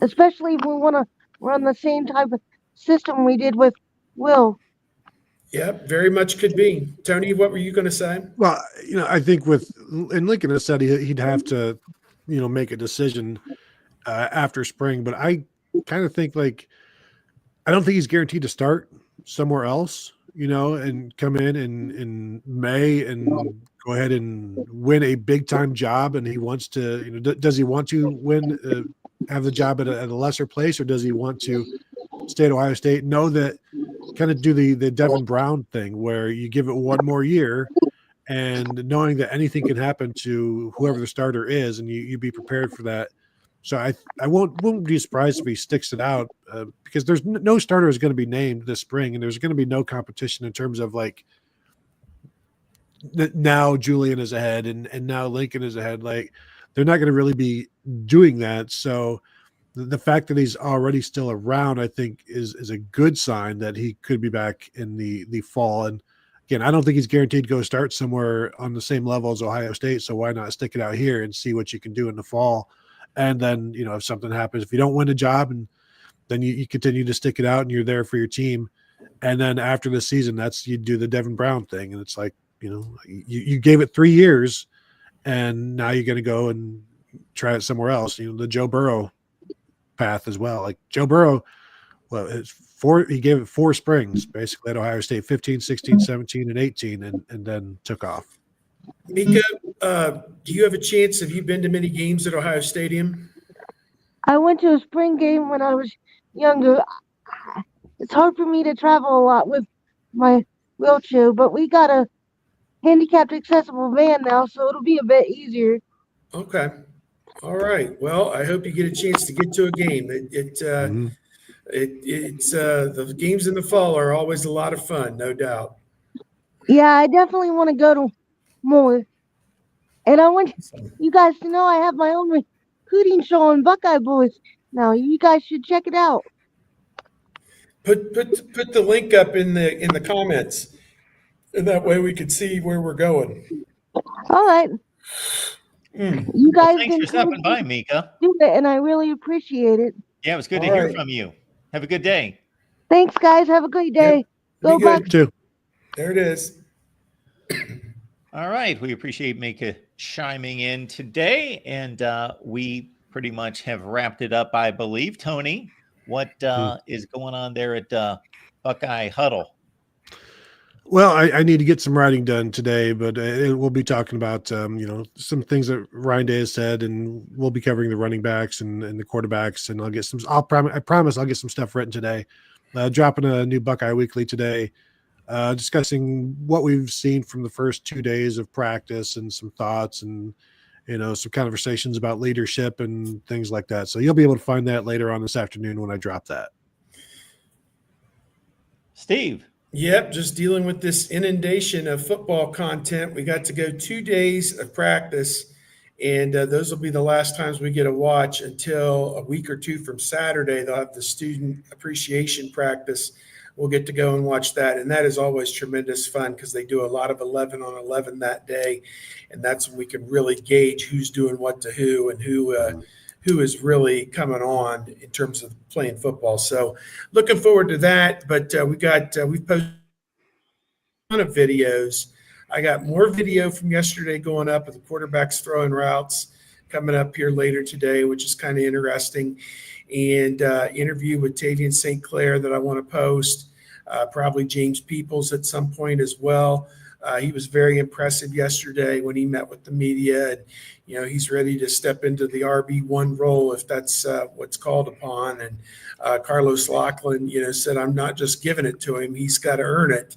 especially if we want to run the same type of system we did with Will. Yeah, very much could be. Tony, what were you going to say? Well, I think and Lincoln has said he'd have to, make a decision after spring, but I kind of think I don't think he's guaranteed to start somewhere else. and come in May and go ahead and win a big time job, and he wants to, does he want to win, have the job at a lesser place, or does he want to stay at Ohio State? Know that, kind of do the Devin Brown thing where you give it one more year, and knowing that anything can happen to whoever the starter is, and you be prepared for that. So I won't be surprised if he sticks it out, because there's no starter is going to be named this spring, and there's going to be no competition in terms of like now Julian is ahead and now Lincoln is ahead. Like, they're not going to really be doing that. So the fact that he's already still around, I think, is a good sign that he could be back in the fall. And again, I don't think he's guaranteed to go start somewhere on the same level as Ohio State. So why not stick it out here and see what you can do in the fall? And then, if something happens, if you don't win a job, and then you continue to stick it out and you're there for your team. And then after the season, you do the Devin Brown thing. And it's like, you gave it 3 years, and now you're going to go and try it somewhere else. The Joe Burrow path as well. Like Joe Burrow, well, he gave it 4 springs basically at Ohio State, 15, 16, 17, and 18, and then took off. Mika, do you have a chance? Have you been to many games at Ohio Stadium? I went to a spring game when I was younger. It's hard for me to travel a lot with my wheelchair, but we got a handicapped accessible van now, so it'll be a bit easier. Okay. All right. Well, I hope you get a chance to get to a game. It's the games in the fall are always a lot of fun, no doubt. Yeah, I definitely want to go to more. And I want you guys to know I have my own recruiting show on Buckeye Boys now. You guys should check it out. Put the link up in the comments, and that way we can see where we're going. All right. You guys thanks for stopping by, Mika. Do it, and I really appreciate it. Yeah, it was good to hear from you. Have a good day. Thanks, guys. Have a great day. Yep. Go Bucks. Too. There it is. All right. We appreciate Mika chiming in today, and we pretty much have wrapped it up, I believe. Tony, what is going on there at Buckeye Huddle? Well, I need to get some writing done today, but we'll be talking about some things that Ryan Day has said, and we'll be covering the running backs and the quarterbacks, and I'll get some. I promise I'll get some stuff written today. Dropping a new Buckeye Weekly today, discussing what we've seen from the first 2 days of practice and some thoughts and some conversations about leadership and things like that. So you'll be able to find that later on this afternoon when I drop that. Steve. Yep, just dealing with this inundation of football content. We got to go 2 days of practice, and those will be the last times we get to watch until a week or two from Saturday. They'll have the student appreciation practice. We'll get to go and watch that, and that is always tremendous fun because they do a lot of 11 on 11 that day, and that's when we can really gauge who's doing what to who and who is really coming on in terms of playing football. So looking forward to that. But we've posted a ton of videos. I got more video from yesterday going up of the quarterbacks throwing routes coming up here later today, which is kind of interesting. And interview with Tavian St. Clair that I want to post, probably James Peoples at some point as well. He was very impressive yesterday when he met with the media, and he's ready to step into the RB1 role if that's what's called upon. And Carlos Lachlan, said, I'm not just giving it to him; he's got to earn it.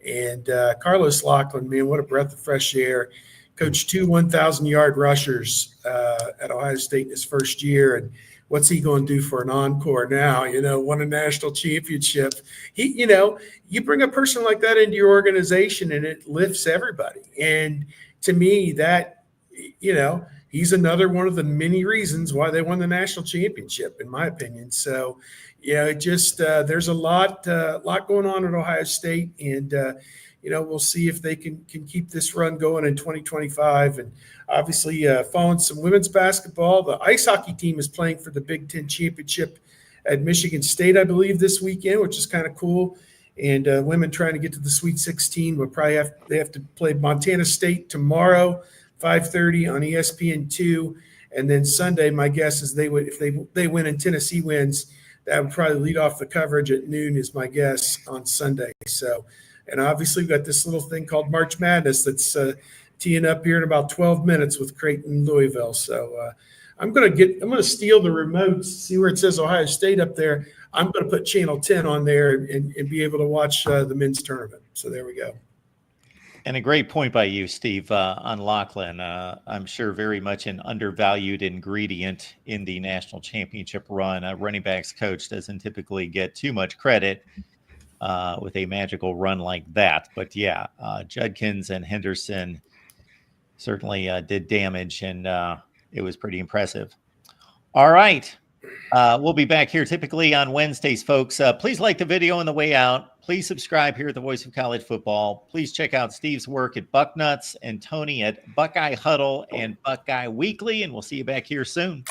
And Carlos Lachlan, man, what a breath of fresh air! Coached 2 1,000-yard rushers at Ohio State in his first year, and what's he going to do for an encore now? Won a national championship. You bring a person like that into your organization and it lifts everybody. And to me, that, he's another one of the many reasons why they won the national championship, in my opinion. So, there's a lot going on at Ohio State, and we'll see if they can keep this run going in 2025. And obviously, following some women's basketball, the ice hockey team is playing for the Big Ten championship at Michigan State, I believe, this weekend, which is kind of cool. And women trying to get to the Sweet 16 will probably have to play Montana State tomorrow, 5:30 on ESPN2, and then Sunday. My guess is if they win and Tennessee wins, that would probably lead off the coverage at noon, is my guess, on Sunday. So. And obviously we've got this little thing called March Madness that's teeing up here in about 12 minutes with Creighton, Louisville. So I'm going to steal the remote, see where it says Ohio State up there. I'm going to put channel 10 on there and be able to watch the men's tournament. So there we go. And a great point by you, Steve, on Lachlan. I'm sure very much an undervalued ingredient in the national championship run. A running backs coach doesn't typically get too much credit with a magical run like that. But yeah, Judkins and Henderson certainly did damage, and it was pretty impressive. All right. We'll be back here typically on Wednesdays, folks. Please like the video on the way out. Please subscribe here at the Voice of College Football. Please check out Steve's work at Bucknuts and Tony at Buckeye Huddle and Buckeye Weekly, and we'll see you back here soon.